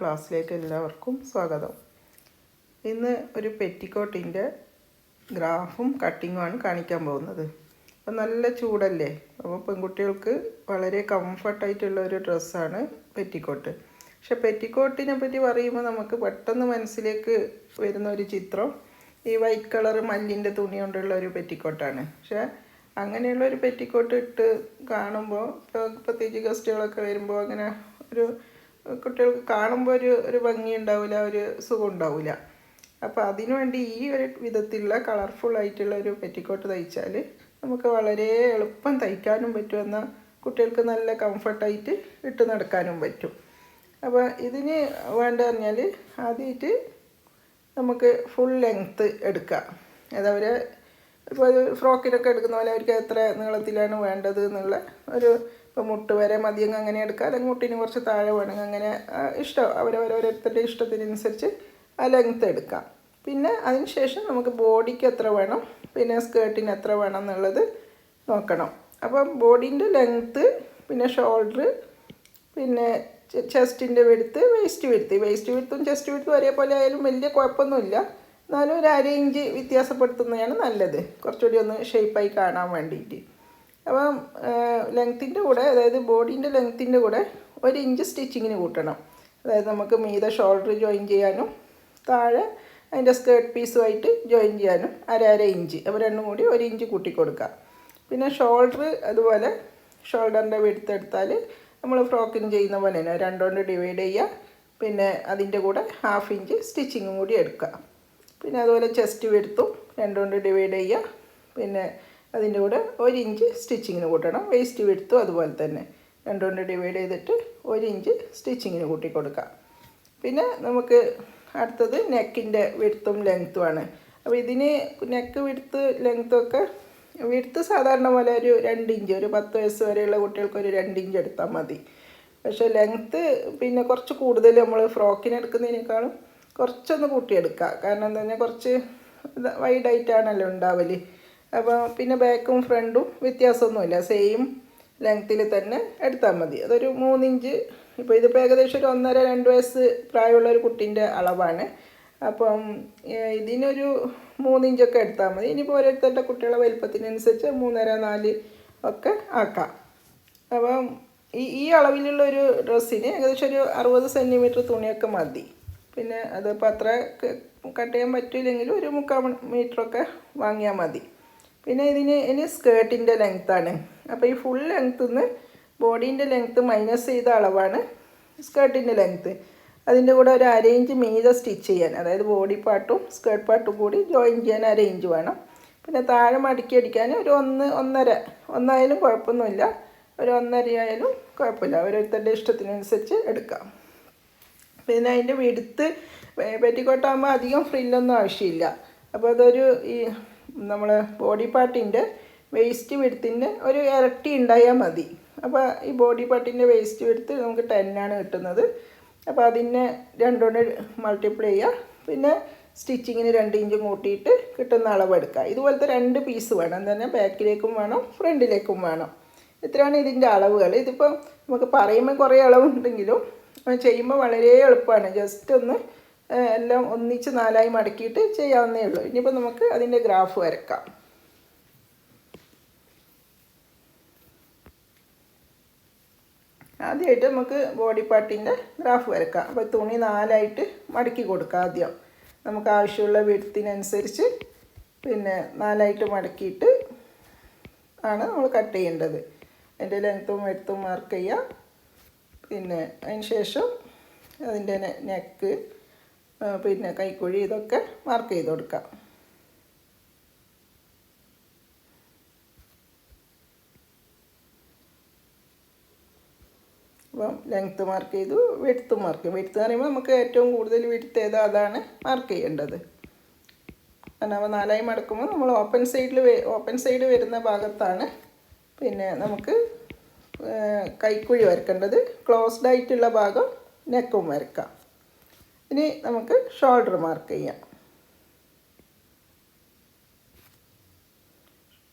ക്ലാസ്സിലേക്ക് എല്ലാവർക്കും സ്വാഗതം. ഇന്ന് ഒരു പെറ്റിക്കോട്ടിൻ്റെ ഗ്രാഫും കട്ടിങ്ങുമാണ് കാണിക്കാൻ പോകുന്നത്. അപ്പോൾ നല്ല ചൂടല്ലേ, അപ്പോൾ പെൺകുട്ടികൾക്ക് വളരെ കംഫർട്ടായിട്ടുള്ള ഒരു ഡ്രസ്സാണ് പെറ്റിക്കോട്ട്. പക്ഷെ പെറ്റിക്കോട്ടിനെ പറ്റി പറയുമ്പോൾ നമുക്ക് പെട്ടെന്ന് മനസ്സിലേക്ക് വരുന്ന ഒരു ചിത്രം ഈ വൈറ്റ് കളർ മല്ലിൻ്റെ തുണി കൊണ്ടുള്ള ഒരു പെറ്റിക്കോട്ടാണ്. പക്ഷേ അങ്ങനെയുള്ള ഒരു പെറ്റിക്കോട്ട് ഇട്ട് കാണുമ്പോൾ പ്രത്യേകിച്ച് ഗസ്റ്റുകളൊക്കെ വരുമ്പോൾ അങ്ങനെ ഒരു കുട്ടികൾക്ക് കാണുമ്പോൾ ഒരു ഭംഗി ഉണ്ടാവില്ല, ഒരു സുഖം ഉണ്ടാവില്ല. അപ്പോൾ അതിനുവേണ്ടി ഈ ഒരു വിധത്തിലുള്ള കളർഫുൾ ആയിട്ടുള്ള ഒരു പെറ്റിക്കോട്ട് തയ്ച്ചാൽ നമുക്ക് വളരെ എളുപ്പം തയ്ക്കാനും പറ്റും, എന്നാൽ കുട്ടികൾക്ക് നല്ല കംഫർട്ടായിട്ട് ഇട്ട് നടക്കാനും പറ്റും. അപ്പോൾ ഇതിന് വേണ്ട പറഞ്ഞാൽ ആദ്യമായിട്ട് നമുക്ക് ഫുൾ ലെങ്ത്ത് എടുക്കാം. അതവരെ ഇപ്പോൾ ഫ്രോക്കിനൊക്കെ എടുക്കുന്ന പോലെ അവർക്ക് എത്ര നീളത്തിലാണ് വേണ്ടത് എന്നുള്ള ഒരു, ഇപ്പോൾ മുട്ട് വരെ മതിയെങ്കിൽ അങ്ങനെ എടുക്കുക, അല്ലെങ്കിൽ മുട്ടിന് കുറച്ച് താഴെ വേണമെങ്കിൽ അങ്ങനെ ഇഷ്ടം അവരവരോരോരുത്തരുടെ ഇഷ്ടത്തിനനുസരിച്ച് ആ ലെങ്ത്ത് എടുക്കാം. പിന്നെ അതിന് ശേഷം നമുക്ക് ബോഡിക്ക് എത്ര വേണം, പിന്നെ സ്കേർട്ടിന് എത്ര വേണം എന്നുള്ളത് നോക്കണം. അപ്പം ബോഡീൻ്റെ ലെങ്ത്ത്, പിന്നെ ഷോൾഡർ, പിന്നെ ചെസ്റ്റിൻ്റെ വെടുത്ത്, വേസ്റ്റ് വിടുത്തും ചെസ്റ്റ് വിടുത്തും ഒരേപോലെ ആയാലും വലിയ കുഴപ്പമൊന്നുമില്ല. എന്നാലും ഒരു 1/2 ഇഞ്ച് വ്യത്യാസപ്പെടുത്തുന്നതാണ് നല്ലത്, കുറച്ചുകൂടി ഒന്ന് ഷേപ്പായി കാണാൻ വേണ്ടിയിട്ട്. അപ്പം ലെങ്ത്തിൻ്റെ കൂടെ, അതായത് ബോഡീൻ്റെ ലെങ്ത്തിൻ്റെ കൂടെ 1 ഇഞ്ച് സ്റ്റിച്ചിങ്ങിന് കൂട്ടണം. അതായത് നമുക്ക് മീതെ ഷോൾഡർ ജോയിൻ ചെയ്യാനും താഴെ അതിൻ്റെ സ്കേർട്ട് പീസുമായിട്ട് ജോയിൻ ചെയ്യാനും 1/2 ഇഞ്ച്, അപ്പോൾ രണ്ടും കൂടി 1 ഇഞ്ച് കൂട്ടി കൊടുക്കുക. പിന്നെ ഷോൾഡർ അതുപോലെ ഷോൾഡറിൻ്റെ വെടുത്തെടുത്താൽ നമ്മൾ ഫ്രോക്കിന് ചെയ്യുന്ന പോലെ തന്നെ 2 കൊണ്ട് ഡിവൈഡ് ചെയ്യുക. പിന്നെ അതിൻ്റെ കൂടെ 1/2 ഇഞ്ച് സ്റ്റിച്ചിങ്ങും കൂടി എടുക്കുക. പിന്നെ അതുപോലെ ചെസ്റ്റ് വെടുത്തും 2 കൊണ്ട് ഡിവൈഡ് ചെയ്യുക. പിന്നെ അതിൻ്റെ കൂടെ 1 ഇഞ്ച് സ്റ്റിച്ചിങ്ങിന് കൂട്ടണം. വേസ്റ്റ് വെടുത്തും അതുപോലെ തന്നെ 2 കൊണ്ട് ഡിവൈഡ് ചെയ്തിട്ട് 1 ഇഞ്ച് സ്റ്റിച്ചിങ്ങിന് കൂട്ടി കൊടുക്കുക. പിന്നെ നമുക്ക് അടുത്തത് നെക്കിൻ്റെ വിടുത്തും ലെങ്ത്തുമാണ്. അപ്പോൾ ഇതിന് നെക്ക് വിടുത്ത് ലെങ്ത്തൊക്കെ വിടുത്ത് സാധാരണ പോലെ ഒരു 2 ഇഞ്ച്, ഒരു 10 വയസ്സ് വരെയുള്ള കുട്ടികൾക്ക് ഒരു 2 ഇഞ്ച് എടുത്താൽ മതി. പക്ഷേ ലെങ്ത്ത് പിന്നെ കുറച്ച് കൂടുതൽ നമ്മൾ ഫ്രോക്കിന് എടുക്കുന്നതിനേക്കാളും കുറച്ചൊന്ന് കൂട്ടിയെടുക്കുക. കാരണം എന്താ പറഞ്ഞാൽ കുറച്ച് വൈഡായിട്ടാണല്ലോ ഉണ്ടാവല്. അപ്പോൾ പിന്നെ ബാക്കും ഫ്രണ്ടും വ്യത്യാസമൊന്നുമില്ല, സെയിം ലെങ്ത്തിൽ തന്നെ എടുത്താൽ മതി. അതൊരു 3 ഇഞ്ച്, ഇപ്പോൾ ഇതിപ്പോൾ ഏകദേശം ഒരു 1.5-2 വയസ്സ് പ്രായമുള്ള ഒരു കുട്ടീൻ്റെ അളവാണ്. അപ്പം ഇതിനൊരു 3 ഇഞ്ചൊക്കെ എടുത്താൽ മതി. ഇനിയിപ്പോൾ ഓരോരുത്തരുടെ കുട്ടികളുടെ വലിപ്പത്തിനനുസരിച്ച് 3.5-4 ഒക്കെ ആക്കാം. അപ്പം ഈ അളവിലുള്ളൊരു ഡ്രസ്സിന് ഏകദേശം ഒരു 60 സെൻറ്റിമീറ്റർ തുണിയൊക്കെ മതി. പിന്നെ അതിപ്പോൾ അത്ര കട്ട് ചെയ്യാൻ പറ്റില്ലെങ്കിലും ഒരു 3/4 മീറ്ററൊക്കെ വാങ്ങിയാൽ മതി. പിന്നെ ഇനി സ്കേർട്ടിൻ്റെ ലെങ്ത്താണ്. അപ്പോൾ ഈ ഫുൾ ലെങ്ത്തിൽ നിന്ന് ബോഡീൻ്റെ ലെങ്ത്ത് മൈനസ് ചെയ്ത അളവാണ് സ്കേർട്ടിൻ്റെ ലെങ്ത്ത്. അതിൻ്റെ കൂടെ ഒരു 1/2 ഇഞ്ച് മീതെ സ്റ്റിച്ച് ചെയ്യാൻ, അതായത് ബോഡി പാർട്ടും സ്കേർട്ട് പാർട്ടും കൂടി ജോയിൻ ചെയ്യാൻ 1/2 ഇഞ്ച് വേണം. പിന്നെ താഴെ മടക്കി അടിക്കാൻ ഒരു 1.5 ഒന്നായാലും കുഴപ്പമൊന്നുമില്ല, ഒരു 1.5 ആയാലും കുഴപ്പമില്ല, ഓരോരുത്തരുടെ ഇഷ്ടത്തിനനുസരിച്ച് എടുക്കാം. പിന്നെ അതിൻ്റെ വിടുത്ത് പെറ്റിക്കോട്ടാകുമ്പോൾ അധികം ഫ്രില്ലൊന്നും ആവശ്യമില്ല. അപ്പോൾ അതൊരു ഈ നമ്മൾ ബോഡി പാർട്ടിൻ്റെ വേസ്റ്റ് വിടുത്തിൻ്റെ ഒരു ഇരട്ടി ഉണ്ടായാൽ മതി. അപ്പോൾ ഈ ബോഡി പാർട്ടിൻ്റെ വേസ്റ്റ് വിടുത്ത് നമുക്ക് 10 ആണ് കിട്ടുന്നത്. അപ്പോൾ അതിനെ 2 കൊണ്ട് മൾട്ടിപ്ലൈ ചെയ്യുക. പിന്നെ സ്റ്റിച്ചിങ്ങിന് 2 ഇഞ്ചും കൂട്ടിയിട്ട് കിട്ടുന്ന അളവെടുക്കുക. ഇതുപോലത്തെ 2 പീസ് വേണം, തന്നെ ബാക്കിലേക്കും വേണം ഫ്രണ്ടിലേക്കും വേണം. ഇത്രയാണ് ഇതിൻ്റെ അളവുകൾ. ഇതിപ്പോൾ നമുക്ക് പറയുമ്പോൾ കുറേ അളവുണ്ടെങ്കിലും ചെയ്യുമ്പോൾ വളരെ എളുപ്പമാണ്. ജസ്റ്റ് ഒന്ന് എല്ലാം ഒന്നിച്ച് 4ആയി മടക്കിയിട്ട് ചെയ്യാവുന്നേ ഉള്ളൂ. ഇനിയിപ്പോൾ നമുക്ക് അതിൻ്റെ ഗ്രാഫ് വരക്കാം. ആദ്യമായിട്ട് നമുക്ക് ബോഡി പാർട്ടിൻ്റെ ഗ്രാഫ് വരക്കാം. അപ്പോൾ തുണി 4ആയിട്ട് മടക്കി കൊടുക്കുക. ആദ്യം നമുക്ക് ആവശ്യമുള്ള വിഡ്ത്തിനനുസരിച്ച് പിന്നെ 4ആയിട്ട് മടക്കിയിട്ട് ആണ് നമ്മൾ കട്ട് ചെയ്യേണ്ടത്. അതിൻ്റെ ലെങ്ത്തും വെഡ്ത്തും മാർക്ക് ചെയ്യുക. പിന്നെ അതിന് ശേഷം അതിൻ്റെ നെക്ക്, പിന്നെ കൈക്കുഴി, ഇതൊക്കെ മാർക്ക് ചെയ്ത് കൊടുക്കാം. അപ്പം ലെങ്ത്ത് മാർക്ക് ചെയ്തു, വെഡ്ത്ത് മാർക്ക് ചെയ്യും. വെഡ്ത്ത് എന്ന് പറയുമ്പോൾ നമുക്ക് ഏറ്റവും കൂടുതൽ വെഡ്ത്ത് ഏതോ അതാണ് മാർക്ക് ചെയ്യേണ്ടത്. കാരണം അപ്പോൾ 4ആയി മടക്കുമ്പോൾ നമ്മൾ ഓപ്പൺ സൈഡ് വരുന്ന ഭാഗത്താണ് പിന്നെ നമുക്ക് കൈക്കുഴി വരക്കേണ്ടത്. ക്ലോസ്ഡ് ആയിട്ടുള്ള ഭാഗം നെക്കും വരക്കാം. ഇനി നമുക്ക് ഷോൾഡർ മാർക്ക് ചെയ്യാം.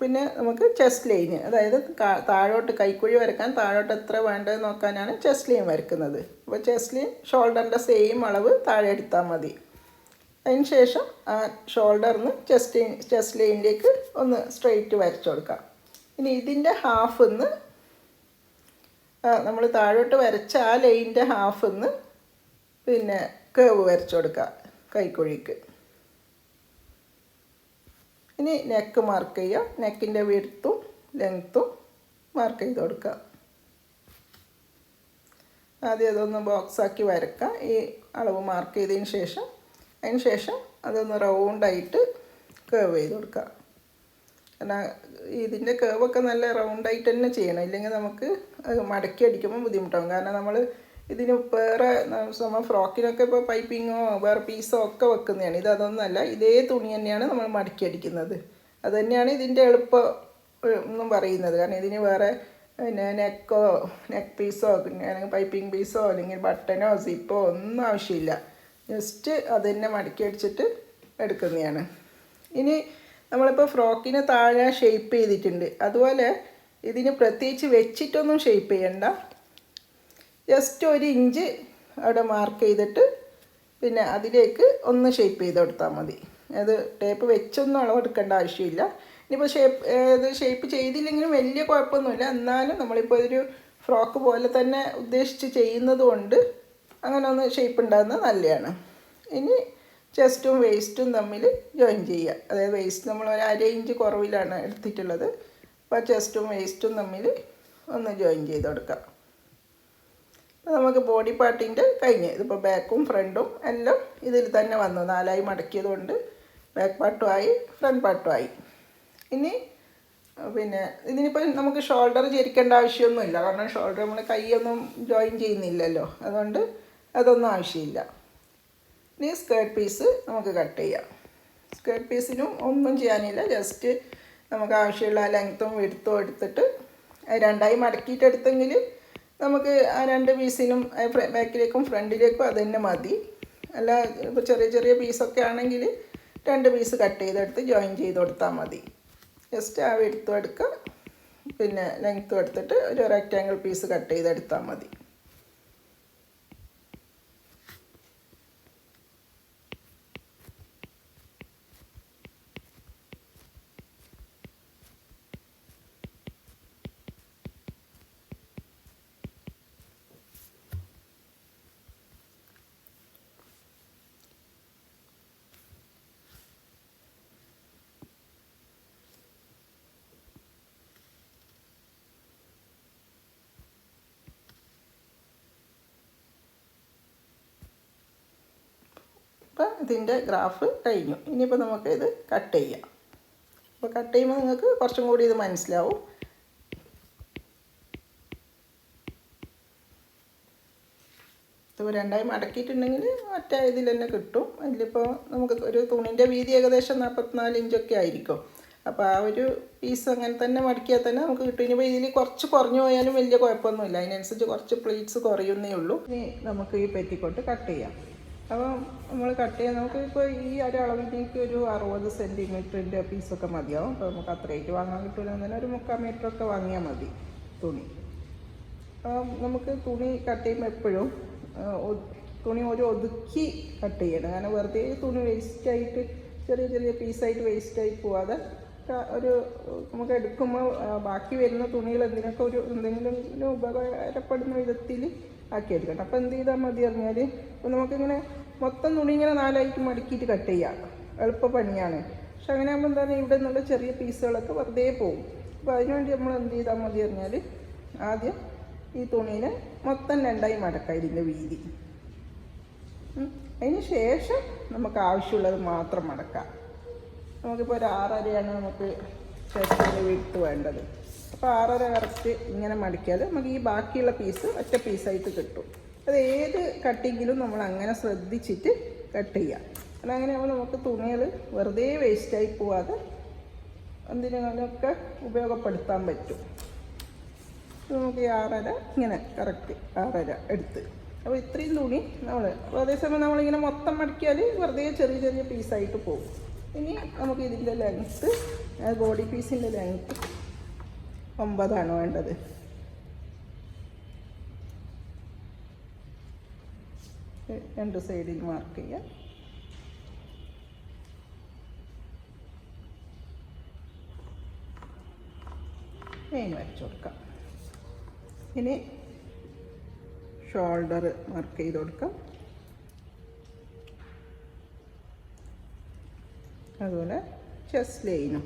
പിന്നെ നമുക്ക് ചെസ്റ്റ് ലൈന്, അതായത് താഴോട്ട് കൈക്കുഴി വരയ്ക്കാൻ താഴോട്ട് എത്ര വേണ്ടതെന്ന് നോക്കാനാണ് ചെസ്റ്റ് ലൈൻ വരയ്ക്കുന്നത്. അപ്പോൾ ചെസ്റ്റ് ലൈൻ ഷോൾഡറിൻ്റെ സെയിം അളവ് താഴെ എടുത്താൽ മതി. അതിന് ശേഷം ആ ഷോൾഡറിന് ചെസ്റ്റ് ലൈനിലേക്ക് ഒന്ന് സ്ട്രെയിറ്റ് വരച്ചു കൊടുക്കാം. ഇനി ഇതിൻ്റെ ഹാഫിന്ന് നമ്മൾ താഴോട്ട് വരച്ച ആ ലൈനിൻ്റെ ഹാഫിന്ന് പിന്നെ കേവ് വരച്ചു കൊടുക്കുക കൈക്കുഴിക്ക്. ഇനി നെക്ക് മാർക്ക് ചെയ്യുക. നെക്കിൻ്റെ വിഡ്ത്തും ലെങ്ത്തും മാർക്ക് ചെയ്ത് കൊടുക്കുക. ആദ്യം അതൊന്ന് ബോക്സാക്കി വരക്കുക ഈ അളവ് മാർക്ക് ചെയ്തതിന് ശേഷം. അതിന് ശേഷം അതൊന്ന് റൗണ്ടായിട്ട് കേവ് ചെയ്ത് കൊടുക്കുക. കാരണം ഇതിൻ്റെ കേവൊക്കെ നല്ല റൗണ്ടായിട്ട് തന്നെ ചെയ്യണം, ഇല്ലെങ്കിൽ നമുക്ക് മടക്കി അടിക്കുമ്പോൾ ബുദ്ധിമുട്ടാകും. കാരണം നമ്മൾ ഇതിന് വേറെ നമ്മൾ ഫ്രോക്കിനൊക്കെ ഇപ്പോൾ പൈപ്പിങ്ങോ വേറെ പീസോ ഒക്കെ വെക്കുന്നതാണ്. അതൊന്നുമല്ല, ഇതേ തുണി തന്നെയാണ് നമ്മൾ മടക്കി അടിക്കുന്നത്. അത് തന്നെയാണ് ഇതിൻ്റെ എളുപ്പം എന്നും പറയുന്നത്. കാരണം ഇതിന് വേറെ പിന്നെ നെക്ക് പീസോ അല്ലെങ്കിൽ പൈപ്പിംഗ് പീസോ അല്ലെങ്കിൽ ബട്ടനോ സിപ്പോ ഒന്നും ആവശ്യമില്ല. ജസ്റ്റ് അത് തന്നെ മടക്കി അടിച്ചിട്ട് എടുക്കുന്നതാണ്. ഇനി നമ്മളിപ്പോൾ ഫ്രോക്കിന് താഴെ ഷേപ്പ് ചെയ്തിട്ടുണ്ട്, അതുപോലെ ഇതിന് പ്രത്യേകിച്ച് വെച്ചിട്ടൊന്നും ഷേപ്പ് ചെയ്യണ്ട. ജസ്റ്റ് 1 ഇഞ്ച് അവിടെ മാർക്ക് ചെയ്തിട്ട് പിന്നെ അതിലേക്ക് ഒന്ന് ഷേപ്പ് ചെയ്ത് കൊടുത്താൽ മതി. അത് ടേപ്പ് വെച്ചൊന്നും അളവെടുക്കേണ്ട ആവശ്യമില്ല. ഇനിയിപ്പോൾ ഷേപ്പ് ചെയ്തില്ലെങ്കിലും വലിയ കുഴപ്പമൊന്നുമില്ല. എന്നാലും നമ്മളിപ്പോൾ ഒരു ഫ്രോക്ക് പോലെ തന്നെ ഉദ്ദേശിച്ച് ചെയ്യുന്നത് കൊണ്ട് അങ്ങനെ ഒന്ന് ഷേപ്പ് ഉണ്ടാകുന്നത് നല്ലതാണ്. ഇനി ചെസ്റ്റും വേസ്റ്റും തമ്മിൽ ജോയിൻ ചെയ്യുക. അതായത് വേസ്റ്റ് നമ്മൾ 1/2 ഇഞ്ച് കുറവിലാണ് എടുത്തിട്ടുള്ളത്. അപ്പോൾ ചെസ്റ്റും വേസ്റ്റും തമ്മിൽ ഒന്ന് ജോയിൻ ചെയ്ത് കൊടുക്കാം. അപ്പോൾ നമുക്ക് ബോഡി പാർട്ടിൻ്റെ കഴിഞ്ഞ്. ഇതിപ്പോൾ ബാക്കും ഫ്രണ്ടും എല്ലാം ഇതിൽ തന്നെ വന്നു. 4ആയി മടക്കിയത് കൊണ്ട് ബാക്ക് പാർട്ടുമായി ഫ്രണ്ട് പാർട്ടുമായി. ഇനി പിന്നെ ഇതിനിപ്പോൾ നമുക്ക് ഷോൾഡർ ചരിക്കേണ്ട ആവശ്യമൊന്നുമില്ല. കാരണം ഷോൾഡർ നമ്മൾ കൈയൊന്നും ജോയിൻ ചെയ്യുന്നില്ലല്ലോ, അതുകൊണ്ട് അതൊന്നും ആവശ്യമില്ല. ഇനി സ്കേർട്ട് പീസ് നമുക്ക് കട്ട് ചെയ്യാം. സ്കേർട്ട് പീസിനും ഒന്നും ചെയ്യാനില്ല. ജസ്റ്റ് നമുക്ക് ആവശ്യമുള്ള ലെങ്ത്തും വിഡ്ത്തും എടുത്തിട്ട് 2ആയി മടക്കിയിട്ട് എടുത്തെങ്കിൽ നമുക്ക് ആ 2 പീസിനും ബാക്കിലേക്കും ഫ്രണ്ടിലേക്കും അത് തന്നെ മതി. അല്ല ഇപ്പോൾ ചെറിയ ചെറിയ പീസൊക്കെ ആണെങ്കിൽ 2 പീസ് കട്ട് ചെയ്തെടുത്ത് ജോയിൻ ചെയ്ത് കൊടുത്താൽ മതി. ജസ്റ്റ് ആ വിഡ്ത്തും എടുക്കുക, പിന്നെ ലെങ്ത്തും എടുത്തിട്ട് ഒരു റെക്റ്റാങ്കിൾ പീസ് കട്ട് ചെയ്തെടുത്താൽ മതി. അപ്പോൾ ഇതിൻ്റെ ഗ്രാഫ് കഴിഞ്ഞു. ഇനിയിപ്പോൾ നമുക്കിത് കട്ട് ചെയ്യാം. അപ്പോൾ കട്ട് ചെയ്യുമ്പോൾ നിങ്ങൾക്ക് കുറച്ചും കൂടി ഇത് മനസ്സിലാവും. ഇപ്പോൾ 2ആയി മടക്കിയിട്ടുണ്ടെങ്കിൽ മറ്റേ ഇതിൽ തന്നെ കിട്ടും. അതിലിപ്പോൾ നമുക്ക് ഒരു തുണിൻ്റെ വീതി ഏകദേശം 44 ഇഞ്ചൊക്കെ ആയിരിക്കും. അപ്പോൾ ആ ഒരു പീസ് അങ്ങനെ തന്നെ മടക്കിയാൽ തന്നെ നമുക്ക് കിട്ടും. ഇനിയിപ്പോൾ ഇതിൽ കുറച്ച് കുറഞ്ഞു പോയാലും വലിയ കുഴപ്പമൊന്നുമില്ല. അതിനനുസരിച്ച് കുറച്ച് പ്ലീറ്റ്സ് കുറയുന്നേ ഉള്ളൂ. ഇനി നമുക്ക് ഈ പെറ്റിക്കോട്ട് കട്ട് ചെയ്യാം. അപ്പോൾ നമ്മൾ കട്ട് ചെയ്യാൻ നമുക്കിപ്പോൾ ഈ ഒരു അളവിലേക്ക് ഒരു 60 സെൻറ്റിമീറ്ററിൻ്റെ പീസൊക്കെ മതിയാവും. അപ്പോൾ നമുക്ക് അത്രയായിട്ട് വാങ്ങാൻ കിട്ടില്ല എന്നല്ല, ഒരു 3/4 മീറ്ററൊക്കെ വാങ്ങിയാൽ മതി തുണി. നമുക്ക് തുണി കട്ട് ചെയ്യുമ്പോൾ എപ്പോഴും തുണി ഒരു ഒതുക്കി കട്ട് ചെയ്യണം. കാരണം വെറുതെ തുണി വേസ്റ്റായിട്ട് ചെറിയ ചെറിയ പീസായിട്ട് വേസ്റ്റായി പോവാതെ ഒരു നമുക്ക് എടുക്കുമ്പോൾ ബാക്കി വരുന്ന തുണികൾ എന്തെങ്കിലും ഉപകാരപ്പെടുന്ന വിധത്തിൽ ആക്കിയെടുക്കണം. അപ്പോൾ എന്ത് ചെയ്താൽ മതി പറഞ്ഞാൽ, ഇപ്പോൾ നമുക്കിങ്ങനെ മൊത്തം തുണി ഇങ്ങനെ 4ആയിട്ട് മടക്കിയിട്ട് കട്ട് ചെയ്യാം, എളുപ്പ പണിയാണ്. പക്ഷെ അങ്ങനെ ആകുമ്പോൾ എന്താണ്, ഇവിടെ നിന്നുള്ള ചെറിയ പീസുകളൊക്കെ വെറുതെ പോകും. അപ്പോൾ അതിനുവേണ്ടി നമ്മൾ എന്ത് ചെയ്താൽ മതി പറഞ്ഞാൽ, ആദ്യം ഈ തുണീനെ മൊത്തം 2ആയി മടക്കാം ഇതിൻ്റെ വീതി. അതിന് ശേഷം നമുക്ക് ആവശ്യമുള്ളത് മാത്രം മടക്കാം. നമുക്കിപ്പോൾ ഒരു 6.5 നമുക്ക് ചെസ്റ്റിൻ്റെ വിഡ്ത്ത് വേണ്ടത്. അപ്പോൾ 6.5 കറക്റ്റ് ഇങ്ങനെ മടക്കിയാൽ നമുക്ക് ഈ ബാക്കിയുള്ള പീസ് ഒറ്റ പീസായിട്ട് കിട്ടും. അത് ഏത് കട്ടിങ്ങിലും നമ്മൾ അങ്ങനെ ശ്രദ്ധിച്ചിട്ട് കട്ട് ചെയ്യാം. കാരണം അങ്ങനെയാകുമ്പോൾ നമുക്ക് തുണികൾ വെറുതെ വേസ്റ്റായി പോവാതെ എന്തിനൊക്കെ ഉപയോഗപ്പെടുത്താൻ പറ്റും. നമുക്ക് ഈ 6.5 ഇങ്ങനെ കറക്റ്റ് 6.5 എടുത്ത്, അപ്പോൾ ഇത്രയും തുണി നമ്മൾ അതേസമയം നമ്മളിങ്ങനെ മൊത്തം മടക്കിയാൽ വെറുതെ ചെറിയ ചെറിയ പീസായിട്ട് പോകും. ഇനി നമുക്ക് ഇതിൻ്റെ ലെങ്ത്ത് ബോഡി പീസിൻ്റെ ലെങ്ത്ത് 9 വേണ്ടത്. രണ്ട് സൈഡിൽ മാർക്ക് ചെയ്യാം. മെയിൻ വരച്ചു കൊടുക്കാം. ഇനി ഷോൾഡർ മാർക്ക് ചെയ്ത് കൊടുക്കാം. അതുപോലെ ചെസ്റ്റ് ലൈനും.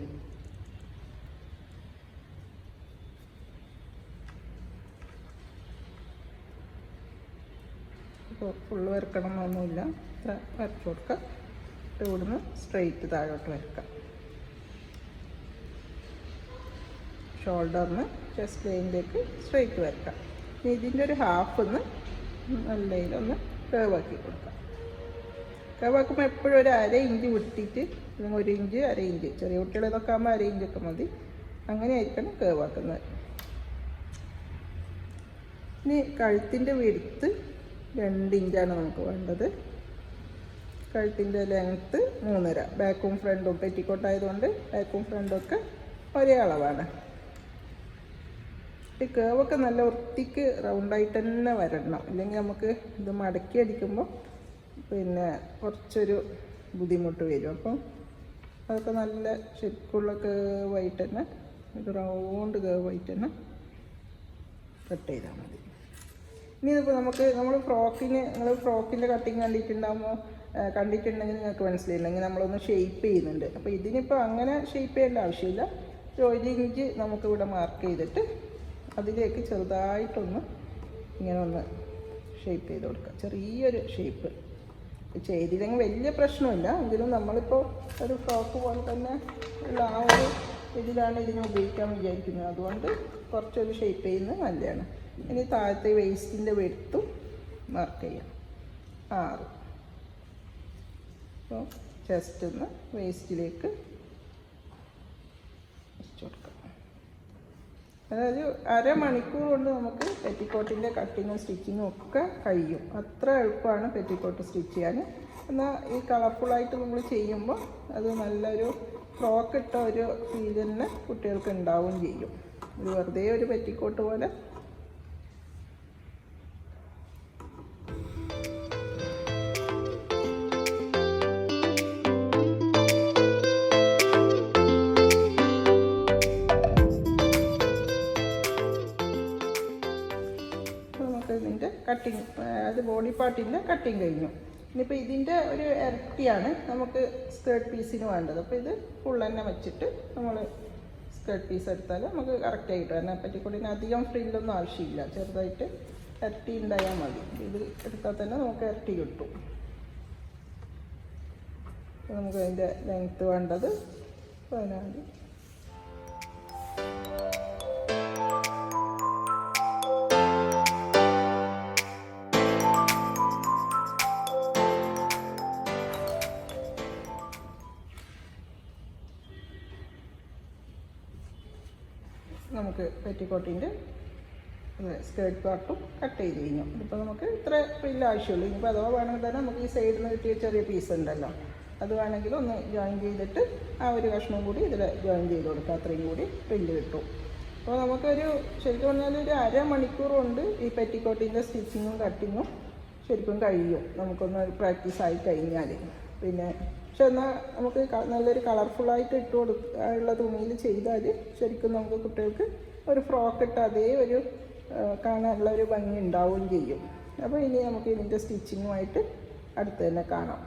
ഇപ്പോൾ ഫുള്ള് വരക്കണമെന്നൊന്നുമില്ല, ഇത്ര വരച്ചു കൊടുക്കാം. ഇവിടുന്ന് സ്ട്രെയിറ്റ് താഴോട്ട് വരക്കാം. ഷോൾഡറിന് ചെസ്റ്റ് ലൈനിലേക്ക് സ്ട്രെയിറ്റ് വരക്കാം. ഇനി ഇതിൻ്റെ ഒരു ഹാഫൊന്ന് നല്ല ഇതിലൊന്ന് കേവാക്കി കൊടുക്കാം. കേവാക്കുമ്പോൾ എപ്പോഴും ഒരു 1/2 ഇഞ്ച് വിട്ടിട്ട്, 1 ഇഞ്ച് 1/2 ഇഞ്ച്, ചെറിയ കുട്ടികളിതൊക്കെ ആകുമ്പോൾ 1/2 ഇഞ്ചൊക്കെ മതി. അങ്ങനെ ആയിരിക്കണം കേവാക്കുന്നത്. ഇനി കഴുത്തിൻ്റെ വിടുത്ത് 2 ഇഞ്ചാണ് നമുക്ക് വേണ്ടത്. കഴുത്തിൻ്റെ ലെങ്ത്ത് 3.5. ബാക്കും ഫ്രണ്ടും പെറ്റിക്കോട്ട് ആയതുകൊണ്ട് ബാക്കും ഫ്രണ്ടും ഒക്കെ ഒരേ അളവാണ്. ഈ കേവൊക്കെ നല്ല വൃത്തിക്ക് റൗണ്ടായിട്ട് തന്നെ വരണം, ഇല്ലെങ്കിൽ നമുക്ക് ഇത് മടക്കി അടിക്കുമ്പോൾ പിന്നെ കുറച്ചൊരു ബുദ്ധിമുട്ട് വരും. അപ്പം അതൊക്കെ നല്ല ശരിക്കുള്ള കേവായിട്ട് തന്നെ, ഒരു റൗണ്ട് കേവായിട്ട് തന്നെ കട്ട് ചെയ്താൽ മതി. ഇനി ഇതിപ്പോൾ നമ്മൾ ഫ്രോക്കിൻ്റെ കട്ടിങ് കണ്ടിട്ടുണ്ടെങ്കിൽ നിങ്ങൾക്ക് മനസ്സിലായില്ലെങ്കിൽ നമ്മളൊന്ന് ഷേപ്പ് ചെയ്യുന്നുണ്ട്. അപ്പോൾ ഇതിനിപ്പോൾ അങ്ങനെ ഷേപ്പ് ചെയ്യേണ്ട ആവശ്യമില്ല. 1 ഇഞ്ച് നമുക്കിവിടെ മാർക്ക് ചെയ്തിട്ട് അതിലേക്ക് ചെറുതായിട്ടൊന്ന് ഇങ്ങനെ ഒന്ന് ഷേപ്പ് ചെയ്ത് കൊടുക്കുക. ചെറിയൊരു ഷേപ്പ് ചെയ്തില്ലെങ്കിൽ വലിയ പ്രശ്നമില്ല. എങ്കിലും നമ്മളിപ്പോൾ ഒരു ഫ്രോക്ക് പോലെ തന്നെ ഉള്ള ആ ഒരു ഇതിലാണ് ഇതിനെ ഉപയോഗിക്കാൻ വിചാരിക്കുന്നത്. അതുകൊണ്ട് കുറച്ചൊരു ഷേപ്പ് ചെയ്യുന്നത് നല്ലതാണ്. ഇനി താഴത്തെ വേസ്റ്റിൻ്റെ വെടുത്തും മാർക്ക് ചെയ്യാം. 6. അപ്പോൾ ചെസ്റ്റ് ഒന്ന് വേസ്റ്റിലേക്ക് വെച്ച് കൊടുക്കാം. അതായത് 1/2 മണിക്കൂർ കൊണ്ട് നമുക്ക് പെറ്റിക്കോട്ടിൻ്റെ കട്ടിങ്ങും സ്റ്റിച്ചിങ്ങും ഒക്കെ കഴിയും. അത്ര എളുപ്പമാണ് പെറ്റിക്കോട്ട് സ്റ്റിച്ച് ചെയ്യാൻ. എന്നാൽ ഈ കളർഫുള്ളായിട്ട് നമ്മൾ ചെയ്യുമ്പോൾ അത് നല്ലൊരു ഫ്രോക്ക് ഇട്ട ഒരു ഫീൽ തന്നെ കുട്ടികൾക്ക് ഉണ്ടാവുകയും ചെയ്യും. ഒരു വെറുതെ ഒരു പെറ്റിക്കോട്ട് പോലെ. ഇതിൻ്റെ കട്ടിങ്, അത് ബോഡി പാർട്ടിൻ്റെ കട്ടിങ് കഴിഞ്ഞു. ഇനിയിപ്പോൾ ഇതിൻ്റെ ഒരു ഇരട്ടിയാണ് നമുക്ക് സ്കേർട്ട് പീസിന് വേണ്ടത്. അപ്പോൾ ഇത് ഫുൾ തന്നെ വെച്ചിട്ട് നമ്മൾ സ്കേർട്ട് പീസ് എടുത്താൽ നമുക്ക് കറക്റ്റായിട്ട് തന്നെ പെറ്റിക്കോട്ടിന് അധികം ഫ്രില്ലൊന്നും ആവശ്യമില്ല. ചെറുതായിട്ട് ഇരട്ടി ഉണ്ടായാൽ മതി. ഇത് എടുത്താൽ തന്നെ നമുക്ക് ഇരട്ടി കിട്ടും. നമുക്ക് അതിൻ്റെ ലെങ്ത്ത് വേണ്ടത് 14. നമുക്ക് പെറ്റിക്കോട്ടിൻ്റെ സ്കേർട്ട് പാർട്ടും കട്ട് ചെയ്ത് കഴിഞ്ഞു. ഇതിപ്പോൾ നമുക്ക് ഇത്ര ഫ്രില്ല് ആവശ്യമുള്ളൂ. ഇനിയിപ്പോൾ അഥവാ വേണമെങ്കിൽ തന്നെ നമുക്ക് ഈ സൈഡിൽ നിന്ന് കിട്ടിയ ചെറിയ പീസ് ഉണ്ടല്ലോ, അത് വേണമെങ്കിൽ ഒന്ന് ജോയിൻ ചെയ്തിട്ട് ആ ഒരു കഷ്ണം കൂടി ഇതിൽ ജോയിൻ ചെയ്ത് കൊടുക്കുക. അത്രയും കൂടി ഫ്രില്ല് കിട്ടും. അപ്പോൾ നമുക്കൊരു ശരിക്കും പറഞ്ഞാൽ ഒരു 1/2 മണിക്കൂർ കൊണ്ട് ഈ പെറ്റിക്കോട്ടിൻ്റെ സ്റ്റിച്ചിങ്ങും കട്ടിങ്ങും ശരിക്കും കഴിയും. നമുക്കൊന്ന് പ്രാക്ടീസ് ആയി കഴിഞ്ഞാൽ. പിന്നെ പക്ഷെ എന്നാൽ നമുക്ക് നല്ലൊരു കളർഫുള്ളായിട്ട് ഉള്ള തുണിയിൽ ചെയ്താൽ ശരിക്കും നമുക്ക് കുട്ടികൾക്ക് ഒരു ഫ്രോക്ക് ഇട്ട് അതേ ഒരു കാണാനുള്ള ഒരു ഭംഗി ഉണ്ടാവുകയും ചെയ്യും. അപ്പോൾ ഇനി നമുക്ക് ഇതിൻ്റെ സ്റ്റിച്ചിങ്ങുമായിട്ട് അടുത്ത് തന്നെ കാണാം.